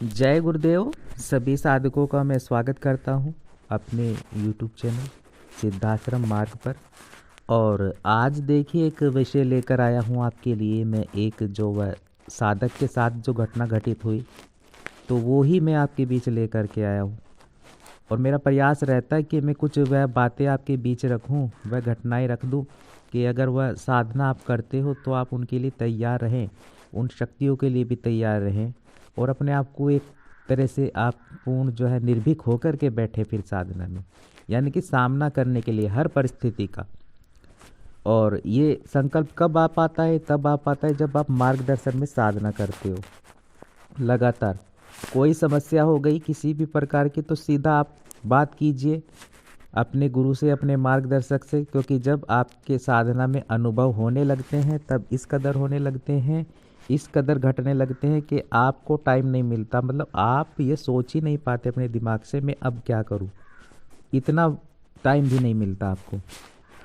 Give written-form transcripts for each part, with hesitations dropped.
जय गुरुदेव। सभी साधकों का मैं स्वागत करता हूं अपने YouTube चैनल सिद्धाश्रम मार्ग पर। और आज देखिए एक विषय लेकर आया हूं आपके लिए। मैं एक जो वह साधक के साथ जो घटना घटित हुई तो वो ही मैं आपके बीच लेकर के आया हूं। और मेरा प्रयास रहता है कि मैं कुछ वह बातें आपके बीच रखूं, वह घटनाएं रख दूं कि अगर वह साधना आप करते हो तो आप उनके लिए तैयार रहें, उन शक्तियों के लिए भी तैयार रहें और अपने आप को एक तरह से आप पूर्ण जो है निर्भीक होकर के बैठे फिर साधना में, यानी कि सामना करने के लिए हर परिस्थिति का। और ये संकल्प कब आ पाता है? तब आ पाता है जब आप मार्गदर्शन में साधना करते हो लगातार। कोई समस्या हो गई किसी भी प्रकार की तो सीधा आप बात कीजिए अपने गुरु से, अपने मार्गदर्शक से, क्योंकि जब आपके साधना में अनुभव होने लगते हैं तब इस कदर होने लगते हैं, इस कदर घटने लगते हैं कि आपको टाइम नहीं मिलता। मतलब आप ये सोच ही नहीं पाते अपने दिमाग से मैं अब क्या करूं, इतना टाइम भी नहीं मिलता आपको।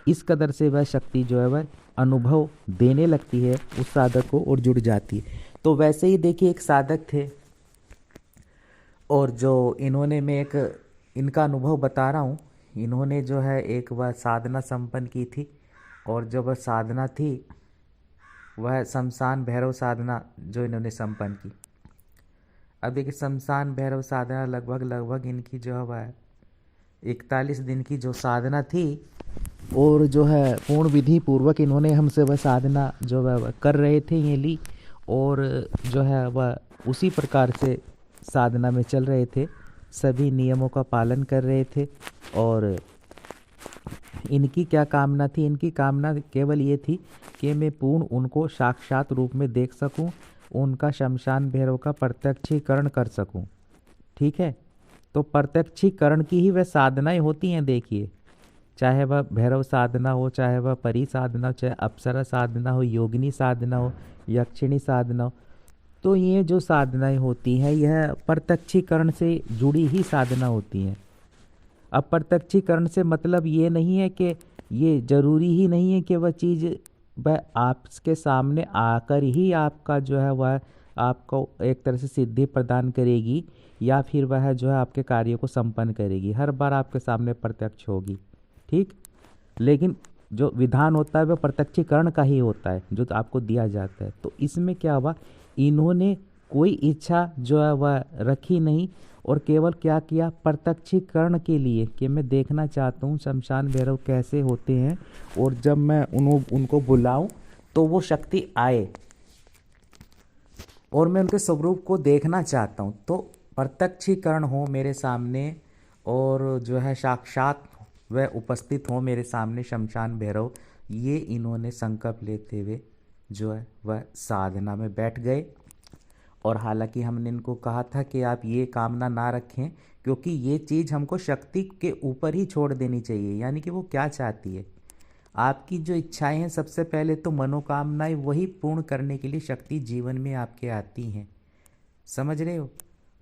इस कदर से वह शक्ति जो है वह अनुभव देने लगती है उस साधक को और जुड़ जाती है। तो वैसे ही देखिए एक साधक थे और जो इन्होंने, मैं एक इनका अनुभव बता रहा हूँ। इन्होंने जो है एक वह साधना संपन्न की थी और जो वह साधना थी वह शमशान भैरव साधना जो इन्होंने संपन्न की। अब देखिए शमशान भैरव साधना लगभग इनकी जो है वह 41 दिन की जो साधना थी और जो है पूर्ण विधि पूर्वक इन्होंने हमसे वह साधना जो वह कर रहे थे ये ली और जो है वह उसी प्रकार से साधना में चल रहे थे, सभी नियमों का पालन कर रहे थे। और इनकी क्या कामना थी? इनकी कामना केवल ये थी कि मैं पूर्ण उनको साक्षात रूप में देख सकूं, उनका शमशान भैरव का प्रत्यक्षीकरण कर सकूं। ठीक है, तो प्रत्यक्षीकरण की ही वह साधनाएं होती हैं। देखिए, चाहे वह भैरव साधना हो, चाहे वह परी साधना हो, चाहे अप्सरा साधना हो, योगिनी साधना हो, यक्षिणी साधना हो, तो ये जो साधनाएं होती हैं यह प्रत्यक्षीकरण से जुड़ी ही साधना होती हैं। अब प्रत्यक्षीकरण से मतलब ये नहीं है कि ये जरूरी ही नहीं है कि वह चीज़ वह आपके सामने आकर ही आपका जो है वह आपको एक तरह से सिद्धि प्रदान करेगी या फिर वह जो है आपके कार्यों को संपन्न करेगी, हर बार आपके सामने प्रत्यक्ष होगी। ठीक, लेकिन जो विधान होता है वह प्रत्यक्षीकरण का ही होता है जो तो आपको दिया जाता है। तो इसमें क्या हुआ, इन्होंने कोई इच्छा जो है वह रखी नहीं और केवल क्या किया, प्रत्यक्षीकरण के लिए कि मैं देखना चाहता हूँ शमशान भैरव कैसे होते हैं और जब मैं उनको बुलाऊं तो वो शक्ति आए और मैं उनके स्वरूप को देखना चाहता हूँ। तो प्रत्यक्षीकरण हो मेरे सामने और जो है साक्षात वह उपस्थित हो मेरे सामने शमशान भैरव, ये इन्होंने संकल्प लेते हुए जो है वह साधना में बैठ गए। और हालांकि हमने इनको कहा था कि आप ये कामना ना रखें क्योंकि ये चीज़ हमको शक्ति के ऊपर ही छोड़ देनी चाहिए। यानी कि वो क्या चाहती है, आपकी जो इच्छाएं हैं, सबसे पहले तो मनोकामनाएं वही पूर्ण करने के लिए शक्ति जीवन में आपके आती हैं। समझ रहे हो?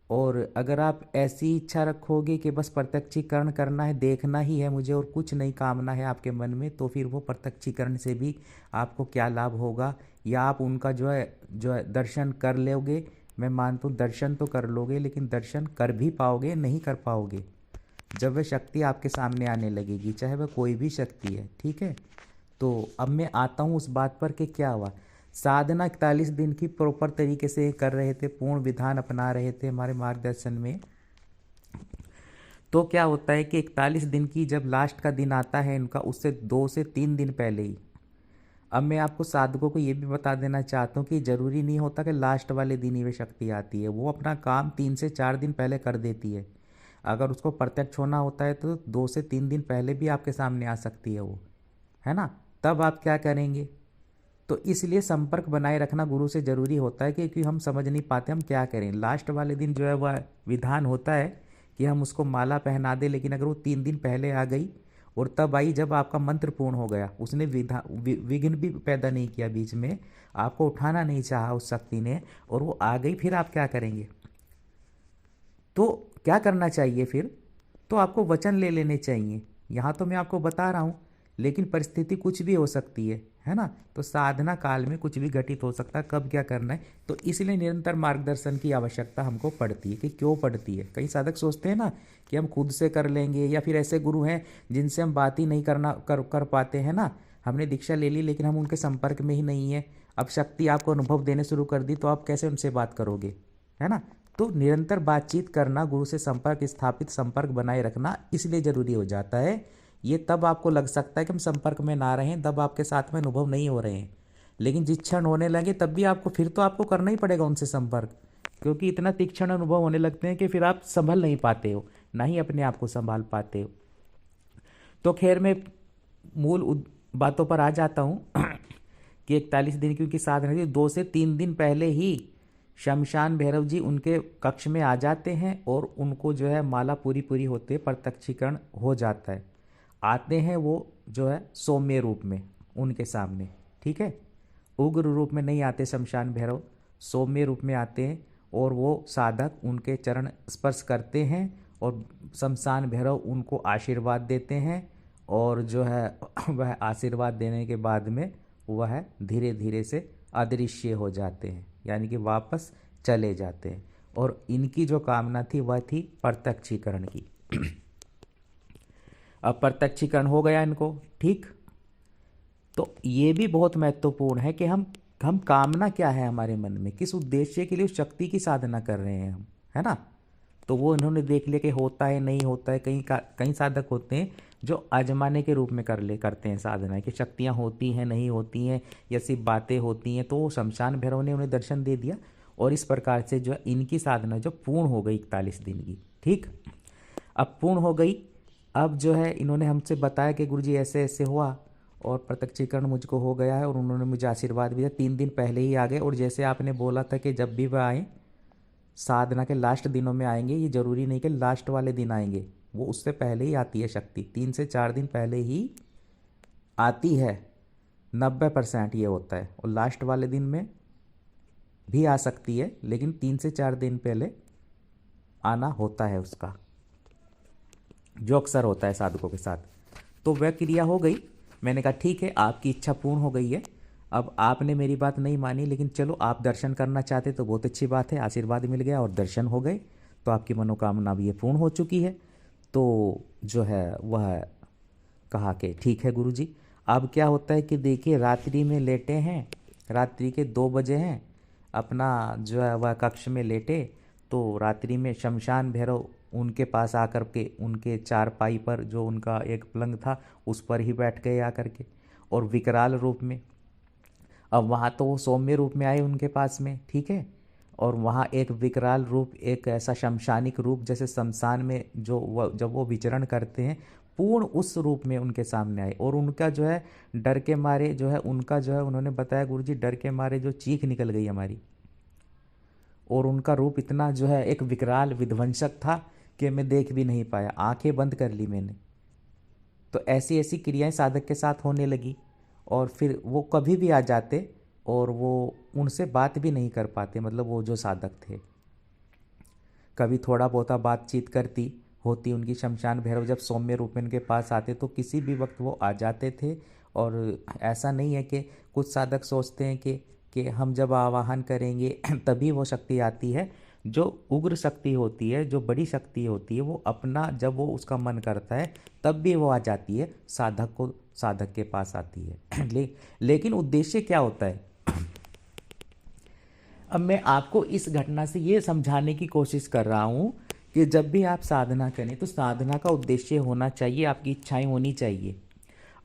और अगर आप ऐसी इच्छा रखोगे कि बस प्रत्यक्षीकरण करना है, देखना ही है मुझे और कुछ नहीं कामना है आपके मन में, तो फिर वो प्रत्यक्षीकरण से भी आपको क्या लाभ होगा? या आप उनका जो है दर्शन कर लोगे, मैं मानता हूँ दर्शन तो कर लोगे, लेकिन दर्शन कर भी पाओगे? नहीं कर पाओगे जब वह शक्ति आपके सामने आने लगेगी, चाहे वह कोई भी शक्ति है। ठीक है, तो अब मैं आता हूँ उस बात पर कि क्या हुआ। साधना 41 दिन की प्रॉपर तरीके से कर रहे थे, पूर्ण विधान अपना रहे थे हमारे मार्गदर्शन में। तो क्या होता है कि 41 दिन की जब लास्ट का दिन आता है इनका, उससे 2 से 3 दिन पहले ही, अब मैं आपको साधकों को ये भी बता देना चाहता हूँ कि ज़रूरी नहीं होता कि लास्ट वाले दिन ही वे शक्ति आती है। वो अपना काम 3 से 4 दिन पहले कर देती है। अगर उसको प्रत्यक्ष होना होता है तो 2 से 3 दिन पहले भी आपके सामने आ सकती है वो, है ना? तब आप क्या करेंगे? तो इसलिए संपर्क बनाए रखना गुरु से ज़रूरी होता है, क्योंकि हम समझ नहीं पाते हम क्या करें। लास्ट वाले दिन जो है वह विधान होता है कि हम उसको माला पहना दें, लेकिन अगर वो 3 दिन पहले आ गई और तब आई जब आपका मंत्र पूर्ण हो गया, उसने विघ्न भी पैदा नहीं किया बीच में, आपको उठाना नहीं चाहा उस शक्ति ने, और वो आ गई, फिर आप क्या करेंगे? तो क्या करना चाहिए फिर? तो आपको वचन ले लेने चाहिए। यहाँ तो मैं आपको बता रहा हूँ लेकिन परिस्थिति कुछ भी हो सकती है ना। तो साधना काल में कुछ भी घटित हो सकता है, कब क्या करना है। तो इसलिए निरंतर मार्गदर्शन की आवश्यकता हमको पड़ती है। कि क्यों पड़ती है, कई साधक सोचते हैं ना कि हम खुद से कर लेंगे, या फिर ऐसे गुरु हैं जिनसे हम बात ही नहीं कर पाते हैं ना। हमने दीक्षा ले ली लेकिन हम उनके संपर्क में ही नहीं है। अब शक्ति आपको अनुभव देने शुरू कर दी तो आप कैसे उनसे बात करोगे, है ना। तो निरंतर बातचीत करना, गुरु से संपर्क स्थापित, संपर्क बनाए रखना इसलिए जरूरी हो जाता है। ये तब आपको लग सकता है कि हम संपर्क में ना रहें, तब आपके साथ में अनुभव नहीं हो रहे हैं। लेकिन जिस क्षण होने लगे तब भी आपको फिर तो आपको करना ही पड़ेगा उनसे संपर्क, क्योंकि इतना तीक्ष्ण अनुभव होने लगते हैं कि फिर आप संभल नहीं पाते हो, ना ही अपने आप को संभाल पाते हो। तो खैर मैं मूल बातों पर आ जाता हूँ कि 41 दिन की उनकी साधना थी। 2 से 3 दिन पहले ही शमशान भैरव जी उनके कक्ष में आ जाते हैं और उनको जो है माला पूरी पूरी होते प्रत्यक्षीकरण हो जाता है। आते हैं वो जो है सौम्य रूप में उनके सामने, ठीक है। उग्र रूप में नहीं आते शमशान भैरव, सौम्य रूप में आते हैं और वो साधक उनके चरण स्पर्श करते हैं और शमशान भैरव उनको आशीर्वाद देते हैं। और जो है वह आशीर्वाद देने के बाद में वह धीरे धीरे से अदृश्य हो जाते हैं, यानी कि वापस चले जाते हैं। और इनकी जो कामना थी वह थी प्रत्यक्षीकरण की। अब प्रत्यक्षीकरण हो गया इनको, ठीक। तो ये भी बहुत महत्वपूर्ण है कि हम कामना क्या है हमारे मन में, किस उद्देश्य के लिए उस शक्ति की साधना कर रहे हैं हम, है ना। तो वो इन्होंने देख लिया कि होता है नहीं होता है। कई साधक होते हैं जो आजमाने के रूप में करते हैं साधना, कि शक्तियाँ होती हैं नहीं होती हैं या सिर्फ बातें होती हैं। तो शमशान भैरव ने उन्हें दर्शन दे दिया और इस प्रकार से जो है इनकी साधना जो पूर्ण हो गई 41 दिन की, ठीक। अब पूर्ण हो गई। अब जो है इन्होंने हमसे बताया कि गुरुजी ऐसे ऐसे हुआ और प्रत्यक्षीकरण मुझको हो गया है, और उन्होंने मुझे आशीर्वाद भी दिया। 3 दिन पहले ही आ गए। और जैसे आपने बोला था कि जब भी वह आए साधना के लास्ट दिनों में आएंगे, ये जरूरी नहीं कि लास्ट वाले दिन आएंगे, वो उससे पहले ही आती है शक्ति, 3 से 4 दिन पहले ही आती है। 90% ये होता है। और लास्ट वाले दिन में भी आ सकती है, लेकिन 3 से 4 दिन पहले आना होता है उसका, जो अक्सर होता है साधकों के साथ। तो वह क्रिया हो गई। मैंने कहा ठीक है, आपकी इच्छा पूर्ण हो गई है। अब आपने मेरी बात नहीं मानी, लेकिन चलो आप दर्शन करना चाहते तो बहुत अच्छी बात है, आशीर्वाद मिल गया और दर्शन हो गए, तो आपकी मनोकामना भी ये पूर्ण हो चुकी है। तो जो है वह कहा कि ठीक है गुरुजी। अब क्या होता है कि देखिए रात्रि में लेटे हैं, रात्रि के 2 बजे हैं, अपना जो है वह कक्ष में लेटे। तो रात्रि में शमशान भैरव उनके पास आकर के उनके चारपाई पर, जो उनका एक पलंग था उस पर ही बैठ गए आकर के, और विकराल रूप में। अब वहाँ तो वो सौम्य रूप में आए उनके पास में, ठीक है। और वहाँ एक विकराल रूप, एक ऐसा शमशानिक रूप, जैसे शमशान में जो जब वो विचरण करते हैं, पूर्ण उस रूप में उनके सामने आए। और उनका जो है डर के मारे जो है उनका जो है उन्होंने बताया गुरुजी डर के मारे जो चीख निकल गई हमारी। और उनका रूप इतना जो है एक विकराल विध्वंसक था कि मैं देख भी नहीं पाया, आंखें बंद कर ली मैंने। तो ऐसी ऐसी क्रियाएं साधक के साथ होने लगी। और फिर वो कभी भी आ जाते और वो उनसे बात भी नहीं कर पाते, मतलब वो जो साधक थे। कभी थोड़ा बहुत बातचीत करती होती उनकी, शमशान भैरव जब सौम्य रूप में उनके पास आते तो किसी भी वक्त वो आ जाते थे। और ऐसा नहीं है कि कुछ साधक सोचते हैं कि हम जब आवाहन करेंगे तभी वो शक्ति आती है। जो उग्र शक्ति होती है, जो बड़ी शक्ति होती है, वो अपना जब वो उसका मन करता है तब भी वो आ जाती है, साधक के पास आती है। लेकिन उद्देश्य क्या होता है। अब मैं आपको इस घटना से ये समझाने की कोशिश कर रहा हूँ कि जब भी आप साधना करें तो साधना का उद्देश्य होना चाहिए, आपकी इच्छाएं होनी चाहिए।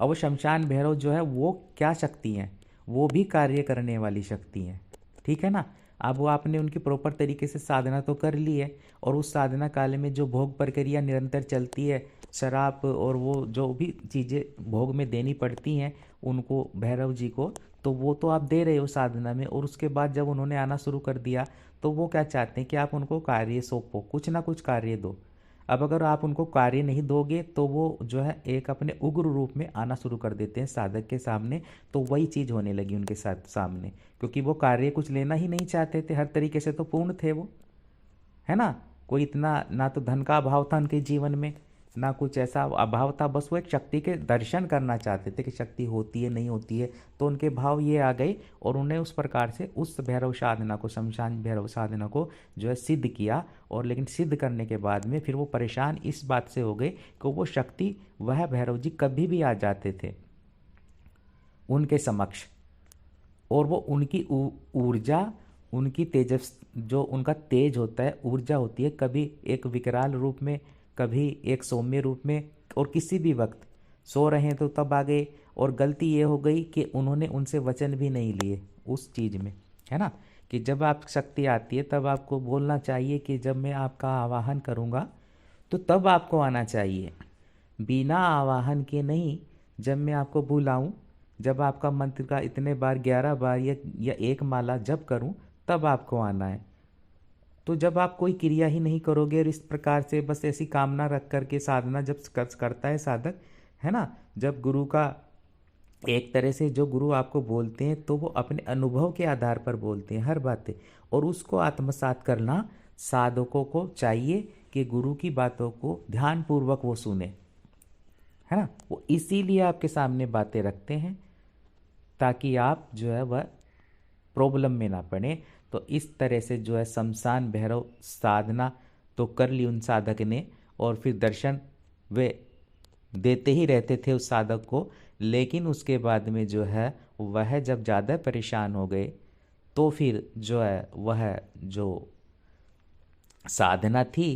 और वो शमशान भैरव जो है वो क्या शक्ति हैं, वो भी कार्य करने वाली शक्ति हैं, ठीक है ना। अब वो आपने उनकी प्रॉपर तरीके से साधना तो कर ली है, और उस साधना काल में जो भोग प्रक्रिया निरंतर चलती है, शराब और वो जो भी चीज़ें भोग में देनी पड़ती हैं उनको भैरव जी को, तो वो तो आप दे रहे हो साधना में। और उसके बाद जब उन्होंने आना शुरू कर दिया तो वो क्या चाहते हैं कि आप उनको कार्य सौंपो, कुछ ना कुछ कार्य दो। अब अगर आप उनको कार्य नहीं दोगे तो वो जो है एक अपने उग्र रूप में आना शुरू कर देते हैं साधक के सामने। तो वही चीज़ होने लगी उनके साथ सामने, क्योंकि वो कार्य कुछ लेना ही नहीं चाहते थे, हर तरीके से तो पूर्ण थे वो, है ना। कोई इतना ना तो धन का अभाव था उनके जीवन में, ना कुछ ऐसा अभाव था, बस वो एक शक्ति के दर्शन करना चाहते थे कि शक्ति होती है नहीं होती है। तो उनके भाव ये आ गए और उन्हें उस प्रकार से उस भैरव साधना को, शमशान भैरव साधना को जो है सिद्ध किया। और लेकिन सिद्ध करने के बाद में फिर वो परेशान इस बात से हो गए कि वो शक्ति, वह भैरव जी कभी भी आ जाते थे उनके समक्ष, और वो उनकी ऊर्जा, उनकी तेजस, जो उनका तेज होता है, ऊर्जा होती है, कभी एक विकराल रूप में, कभी एक सौम्य रूप में, और किसी भी वक्त सो रहे हैं तो तब आ गए। और गलती ये हो गई कि उन्होंने उनसे वचन भी नहीं लिए उस चीज़ में, है ना, कि जब आप शक्ति आती है तब आपको बोलना चाहिए कि जब मैं आपका आवाहन करूँगा तो तब आपको आना चाहिए, बिना आवाहन के नहीं। जब मैं आपको बुलाऊं, जब आपका मंत्र का इतने बार 11 बार या एक माला जप करूं, तब आपको आना है। तो जब आप कोई क्रिया ही नहीं करोगे और इस प्रकार से बस ऐसी कामना रख करके साधना जब करता है साधक, है ना, जब गुरु का, एक तरह से जो गुरु आपको बोलते हैं तो वो अपने अनुभव के आधार पर बोलते हैं हर बातें, और उसको आत्मसात करना साधकों को चाहिए कि गुरु की बातों को ध्यानपूर्वक वो सुने, है ना। वो इसीलिए आपके सामने बातें रखते हैं ताकि आप जो है वह प्रॉब्लम में ना पड़े। तो इस तरह से जो है शमशान भैरव साधना तो कर ली उन साधक ने, और फिर दर्शन वे देते ही रहते थे उस साधक को। लेकिन उसके बाद में जो है वह जब ज़्यादा परेशान हो गए तो फिर जो है वह जो साधना थी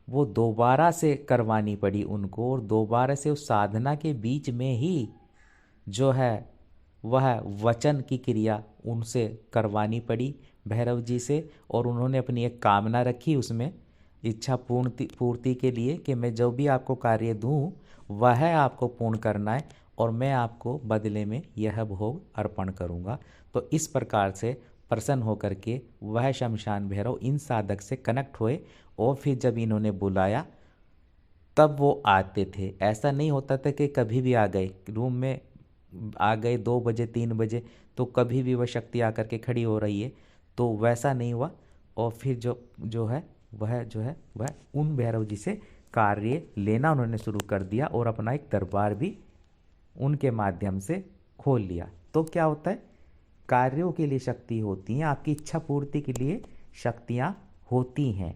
वो दोबारा से करवानी पड़ी उनको, और दोबारा से उस साधना के बीच में ही जो है वह वचन की क्रिया उनसे करवानी पड़ी भैरव जी से। और उन्होंने अपनी एक कामना रखी उसमें, इच्छा पूर्ति के लिए, कि मैं जो भी आपको कार्य दूं वह आपको पूर्ण करना है और मैं आपको बदले में यह भोग अर्पण करूंगा। तो इस प्रकार से प्रसन्न होकर के वह शमशान भैरव इन साधक से कनेक्ट हुए, और फिर जब इन्होंने बुलाया तब वो आते थे। ऐसा नहीं होता था कि कभी भी आ गए, रूम में आ गए 2 बजे 3 बजे तो कभी भी वह शक्ति आकर के खड़ी हो रही है, तो वैसा नहीं हुआ। और फिर जो है वह उन भैरव जी से कार्य लेना उन्होंने शुरू कर दिया, और अपना एक दरबार भी उनके माध्यम से खोल लिया। तो क्या होता है, कार्यों के लिए शक्ति होती हैं, आपकी इच्छा पूर्ति के लिए शक्तियां होती हैं।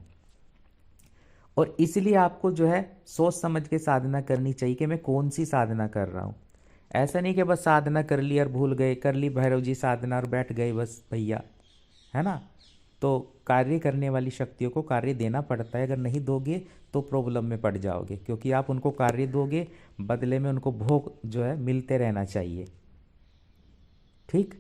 और इसलिए आपको जो है सोच समझ के साधना करनी चाहिए कि मैं कौन सी साधना कर रहा हूँ। ऐसा नहीं कि बस साधना कर ली और भूल गए, कर ली भैरव जी साधना और बैठ गए बस भैया, है ना। तो कार्य करने वाली शक्तियों को कार्य देना पड़ता है, अगर नहीं दोगे तो प्रॉब्लम में पड़ जाओगे, क्योंकि आप उनको कार्य दोगे, बदले में उनको भोग जो है मिलते रहना चाहिए। ठीक,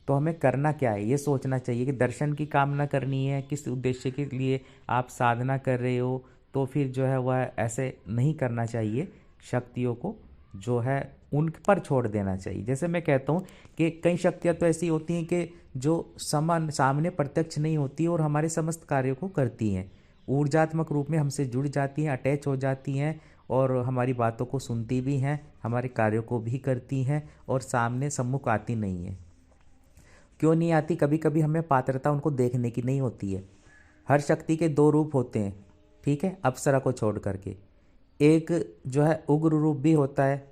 तो हमें करना क्या है ये सोचना चाहिए कि दर्शन की कामना करनी है, किस उद्देश्य के लिए आप साधना कर रहे हो, तो फिर जो है वह ऐसे नहीं करना चाहिए। शक्तियों को जो है उन पर छोड़ देना चाहिए। जैसे मैं कहता हूँ कि कई शक्तियाँ तो ऐसी होती हैं कि जो सामने प्रत्यक्ष नहीं होती और हमारे समस्त कार्यों को करती हैं, ऊर्जात्मक रूप में हमसे जुड़ जाती हैं, अटैच हो जाती हैं, और हमारी बातों को सुनती भी हैं, हमारे कार्यों को भी करती हैं, और सामने सम्मुख आती नहीं है। क्यों नहीं आती, कभी कभी हमें पात्रता उनको देखने की नहीं होती है। हर शक्ति के 2 रूप होते हैं, ठीक है, अप्सरा को छोड़ करके। एक जो है उग्र रूप भी होता है,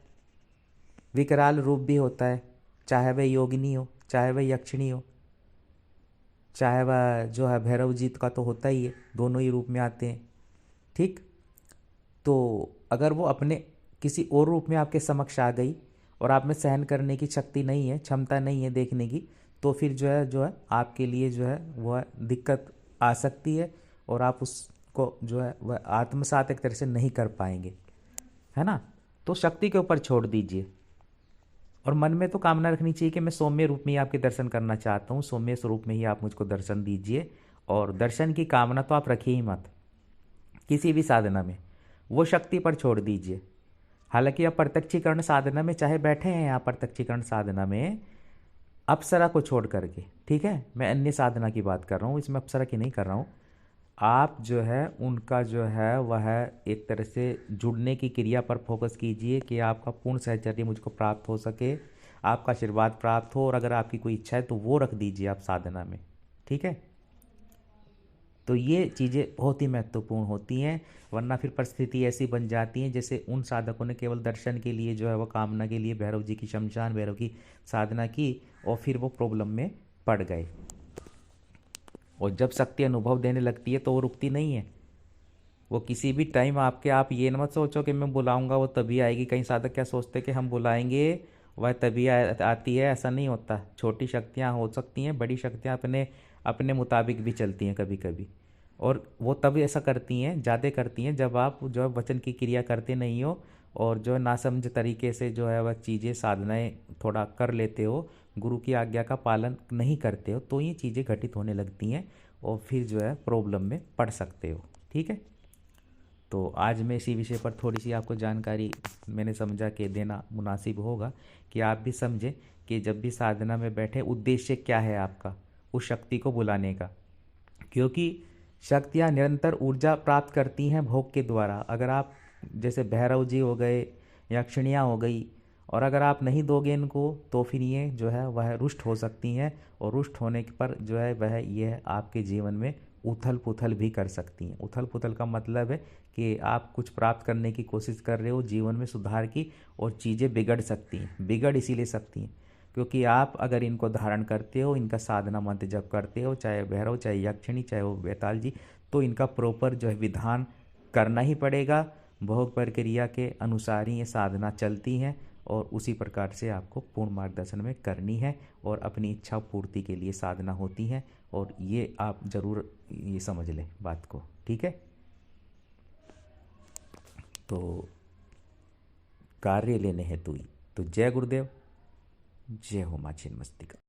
विकराल रूप भी होता है, चाहे वह योगिनी हो, चाहे वह यक्षिणी हो, चाहे वह जो है भैरव जी का तो होता ही है, दोनों ही रूप में आते हैं। ठीक, तो अगर वो अपने किसी और रूप में आपके समक्ष आ गई और आप में सहन करने की शक्ति नहीं है, क्षमता नहीं है देखने की, तो फिर जो है आपके लिए जो है वह दिक्कत आ सकती है, और आप उसको जो है वह आत्मसात एक तरह से नहीं कर पाएंगे, है ना। तो शक्ति के ऊपर छोड़ दीजिए, और मन में तो कामना रखनी चाहिए कि मैं सौम्य रूप में ही आपके दर्शन करना चाहता हूँ, सौम्य स्वरूप में ही आप मुझको दर्शन दीजिए। और दर्शन की कामना तो आप रखिए ही मत किसी भी साधना में, वो शक्ति पर छोड़ दीजिए। हालांकि आप प्रत्यक्षीकरण साधना में चाहे बैठे हैं, यहाँ प्रत्यक्षीकरण साधना में अप्सरा को छोड़ करके, ठीक है, मैं अन्य साधना की बात कर रहा हूँ, इसमें अप्सरा की नहीं कर रहा हूँ। आप जो है उनका जो है वह एक तरह से जुड़ने की क्रिया पर फोकस कीजिए कि आपका पूर्ण सहचर्य मुझको प्राप्त हो सके, आपका आशीर्वाद प्राप्त हो, और अगर आपकी कोई इच्छा है तो वो रख दीजिए आप साधना में, ठीक है। तो ये चीज़ें बहुत ही महत्वपूर्ण होती हैं, वरना फिर परिस्थिति ऐसी बन जाती है जैसे उन साधकों ने केवल दर्शन के लिए जो है वो कामना के लिए भैरव जी की, शमशान भैरव की साधना की और फिर वो प्रॉब्लम में पड़ गए। और जब शक्ति अनुभव देने लगती है तो वो रुकती नहीं है, वो किसी भी टाइम आपके, आप ये मत सोचो कि मैं बुलाऊंगा वो तभी आएगी। कई साधक क्या सोचते हैं कि हम बुलाएंगे वह तभी आती है, ऐसा नहीं होता। छोटी शक्तियाँ हो सकती हैं, बड़ी शक्तियाँ अपने अपने मुताबिक भी चलती हैं कभी कभी, और वो तब ऐसा करती हैं, ज़्यादा करती हैं जब आप जो है वचन की क्रिया करते नहीं हो और जो है नासमझ तरीके से जो है वह चीज़ें साधनाएँ थोड़ा कर लेते हो, गुरु की आज्ञा का पालन नहीं करते हो, तो ये चीज़ें घटित होने लगती हैं और फिर जो है प्रॉब्लम में पड़ सकते हो। ठीक है, तो आज मैं इसी विषय पर थोड़ी सी आपको जानकारी मैंने समझा कि देना मुनासिब होगा, कि आप भी समझें कि जब भी साधना में बैठे उद्देश्य क्या है आपका उस शक्ति को बुलाने का। क्योंकि शक्तियाँ निरंतर ऊर्जा प्राप्त करती हैं भोग के द्वारा। अगर आप, जैसे भैरव जी हो गए, यक्षिणियाँ हो गई, और अगर आप नहीं दोगे इनको तो फिर ये जो है वह रुष्ट हो सकती हैं, और रुष्ट होने पर जो है वह यह आपके जीवन में उथल पुथल भी कर सकती हैं। उथल पुथल का मतलब है कि आप कुछ प्राप्त करने की कोशिश कर रहे हो जीवन में सुधार की, और चीज़ें बिगड़ सकती हैं। बिगड़ इसीलिए सकती हैं क्योंकि आप अगर इनको धारण करते हो, इनका साधना मंत्र जप करते हो, चाहे भैरव, चाहे यक्षिणी, चाहे वो बेताल जी, तो इनका प्रॉपर जो है विधान करना ही पड़ेगा। भोग प्रक्रिया के अनुसार ही ये साधना चलती हैं, और उसी प्रकार से आपको पूर्ण मार्गदर्शन में करनी है, और अपनी इच्छा पूर्ति के लिए साधना होती है। और ये आप ज़रूर ये समझ लें बात को। ठीक है, तो कार्य लेने हेतु ही तो जय गुरुदेव, जय हो माँ छिन्नमस्तिका।